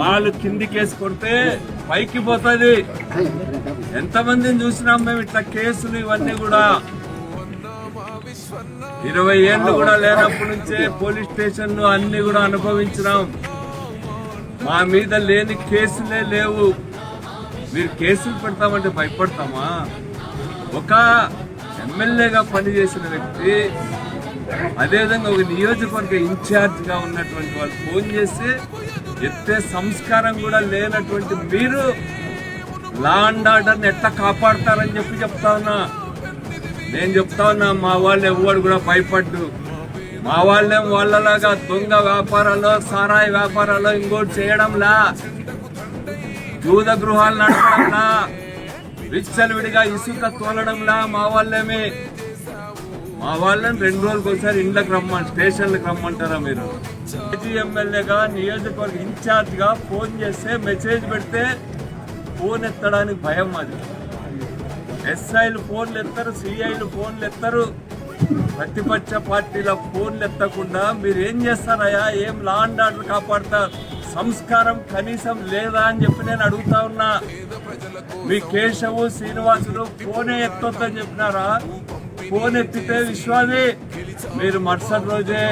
వాళ్ళు కిందికేసి కొడితే పైకి పోతుంది. ఎంతమందిని చూసినాం మేము ఇట్లా కేసులు ఇవన్నీ కూడా. 20 ఏళ్ళు కూడా లేనప్పటి నుంచే పోలీస్ స్టేషన్లు అన్ని కూడా అనుభవించినాం. మా మీద లేని కేసులే లేవు. మీరు కేసులు పెడతామంటే భయపడతామా? ఒక ఎమ్మెల్యేగా పనిచేసిన వ్యక్తి, అదేవిధంగా ఒక నియోజకవర్గ ఇన్ఛార్జ్ గా ఉన్నటువంటి వాళ్ళు ఫోన్ చేసి ఎత్తే సంస్కారం కూడా లేనటువంటి మీరు లా అండ్ ఆర్డర్ని ఎట్లా కాపాడతారని చెప్తా ఉన్నా. నేను చెప్తా ఉన్నా, మా వాళ్ళు ఎవరు కూడా భయపడ్డు. మా వాళ్ళేం వాళ్ళలాగా దొంగ వ్యాపారాల్లో, సారాయి వ్యాపారాల్లో ఇంకోటి చేయడంలా, జూద గృహాలు నడపడంలా, విచ్చలవిడిగా ఇసుక తోలడంలా మా వాళ్ళేమి. మా వాళ్ళని 2 రోజులకు ఒకసారి ఇండ్లకు స్టేషన్లకు రమ్మంటారా మీరు? మాజీ ఎమ్మెల్యేగా నియోజకవర్గ ఇన్ఛార్జ్ గా ఫోన్ చేస్తే మెసేజ్ పెడితే ఫోన్ ఎత్తడానికి భయం. అది ఎస్ఐలు ఫోన్లు ఎత్తారు, సిఐలు ఫోన్లు ఎత్తారు. ప్రతిపక్ష పార్టీల ఫోన్లు ఎత్తకుండా మీరు ఏం చేస్తారయ్యా? ఏం లా అండ్ ఆర్డర్ కాపాడతారు? సంస్కారం కనీసం లేదా అని చెప్పి నేను అడుగుతా ఉన్నా. మీ కేశవు శ్రీనివాసులు ఫోనే ఎత్తొద్దని చెప్పినారా? ఫోన్ ఎత్తితే విశ్వాది మీరు మరుసటి రోజే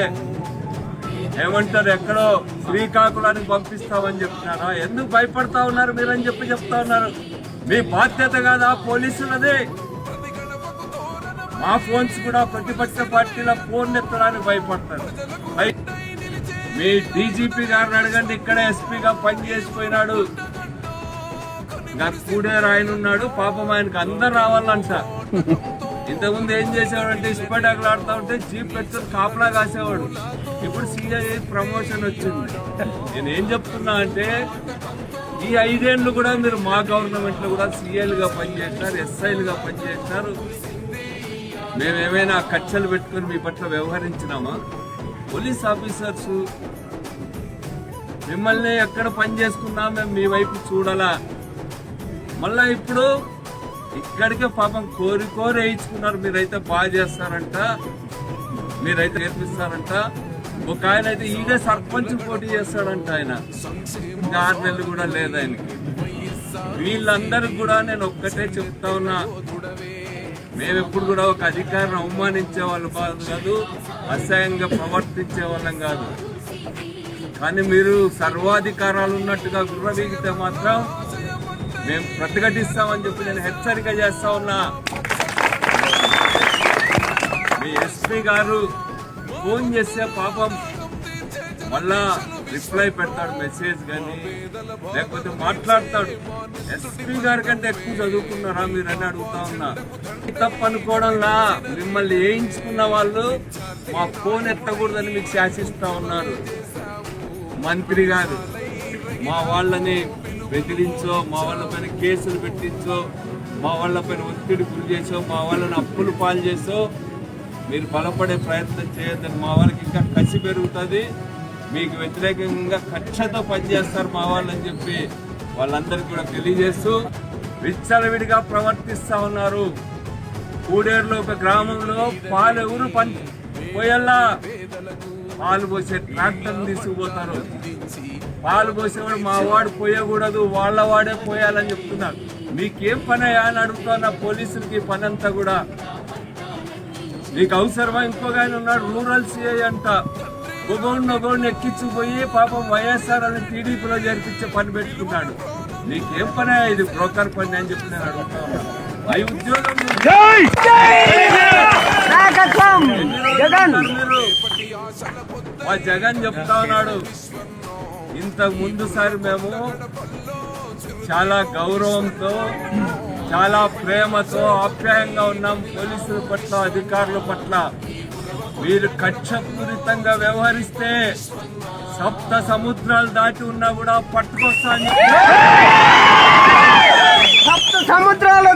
ఏమంటారు, ఎక్కడో శ్రీకాకుళానికి పంపిస్తామని చెప్తున్నారా? ఎందుకు భయపడతా ఉన్నారు మీరని చెప్తా ఉన్నారు. మీ బాధ్యత కాదా పోలీసులది? మా ఫోన్స్ కూడా ప్రతిపక్ష పార్టీల ఫోన్ ఎత్తడానికి భయపడతారు. మీ డీజీపీ గారిని అడగండి, ఇక్కడే ఎస్పీగా పనిచేసిపోయినాడు. కూడేరు ఆయన ఉన్నాడు, పాపం ఆయనకు అందరు రావాలంట. ఇంతకుముందు ఏం చేసేవాడు అంటే ఇసుపేటకులు ఆడుతూ ఉంటే చీఫ్ పెట్టుకుని కాపలా కాసేవాడు. ఇప్పుడు సీఐ ప్రమోషన్ వచ్చింది. నేను ఏం చెప్తున్నా అంటే, ఈ 5 ఏళ్ళు కూడా మీరు మా గవర్నమెంట్ లో కూడా సీఐలుగా పనిచేసినారు, ఎస్ఐలుగా పనిచేసినారు. మేమేమైనా కక్షలు పెట్టుకుని మీ పట్ల వ్యవహరించినామా? పోలీస్ ఆఫీసర్స్ మిమ్మల్ని ఎక్కడ పని చేసుకున్నా మేము మీ వైపు చూడాలా? మళ్ళా ఇప్పుడు ఇక్కడికే పాపం కోరి వేయించుకున్నారు. మీరైతే బాగా చేస్తారంట, మీరైతే నేర్పిస్తారంట. ఒక ఆయన అయితే ఈడే సర్పంచ్ పోటీ చేస్తాడంట. ఆయన ఇంకా 6 నెలలు కూడా లేదు ఆయనకి. వీళ్ళందరికి కూడా నేను ఒక్కటే చెప్తా ఉన్నా, మేమెప్పుడు కూడా ఒక అధికారిని అవమానించే వాళ్ళు కాదు, అసహ్యంగా ప్రవర్తించే వాళ్ళం కాదు. కానీ మీరు సర్వాధికారాలు ఉన్నట్టుగా గుర్రవీగితే మాత్రం మేము ప్రతిఘటిస్తామని చెప్పి నేను హెచ్చరిక చేస్తా ఉన్నా. మీ ఎస్పీ గారు ఫోన్ చేస్తే పాపం మళ్ళా రిప్లై పెడతాడు, మెసేజ్ కానీ లేకపోతే మాట్లాడతాడు. ఎస్పీ గారి కంటే ఎక్కువ చదువుకున్నారా మీరని అడుగుతా ఉన్నా. తప్పు అనుకోవడంలా మిమ్మల్ని వేయించుకున్న వాళ్ళు మా ఫోన్ ఎత్తకూడదని మీకు శాసిస్తా ఉన్నారు. మంత్రి గారు మా వాళ్ళని బెదిరించో, మా వాళ్ళ పైన కేసులు పెట్టించో, మా వాళ్ళ పైన ఒత్తిడి గురి చేసో, మా వాళ్ళని అప్పులు పాలు చేసో మీరు బలపడే ప్రయత్నం చేయొద్దని. మా వాళ్ళకి ఇంకా కసి పెరుగుతుంది, మీకు వ్యతిరేకంగా కక్షతో పనిచేస్తారు మా వాళ్ళని చెప్పి వాళ్ళందరికీ కూడా తెలియజేస్తూ విచ్చలవిడిగా ప్రవర్తిస్తా ఉన్నారు. కూడేరులో ఒక గ్రామంలో పాలు ఎవరు పోయల్లా, పాలు పోసే ట్రాక్టర్ని తీసుకుపోతారు. పాలు పోసేవాడు మా వాడు పోయకూడదు, వాళ్ళ వాడే పోయాలని చెప్తున్నారు. మీకేం పని అని అడుగుతున్నా పోలీసులకి పని అంతా కూడా. నీకు అవసరమా? ఇంకొక ఆయన ఉన్నాడు రూరల్ సిఐ అంట, ఒగోడిని ఎక్కించుకుపోయి పాపం వైఎస్ఆర్ అని టీడీపీలో జరిపించే పని పెట్టుకున్నాడు. నీకేం పని? ఇది బ్రోకర్ పని అని చెప్పి నేను అడుగుతా ఉన్నాను. అవి ఉద్యోగం మా జగన్ చెప్తా ఉన్నాడు. ఇంతకు ముందు సారి మేము చాలా గౌరవంతో, చాలా ప్రేమతో, ఆప్యాయంగా ఉన్నాం పోలీసుల పట్ల, అధికారుల పట్ల. మీరు కక్షపూరితంగా వ్యవహరిస్తే 7 సముద్రాలు దాటి ఉన్నా కూడా పట్టుకొస్తా. 7 సముద్రాలు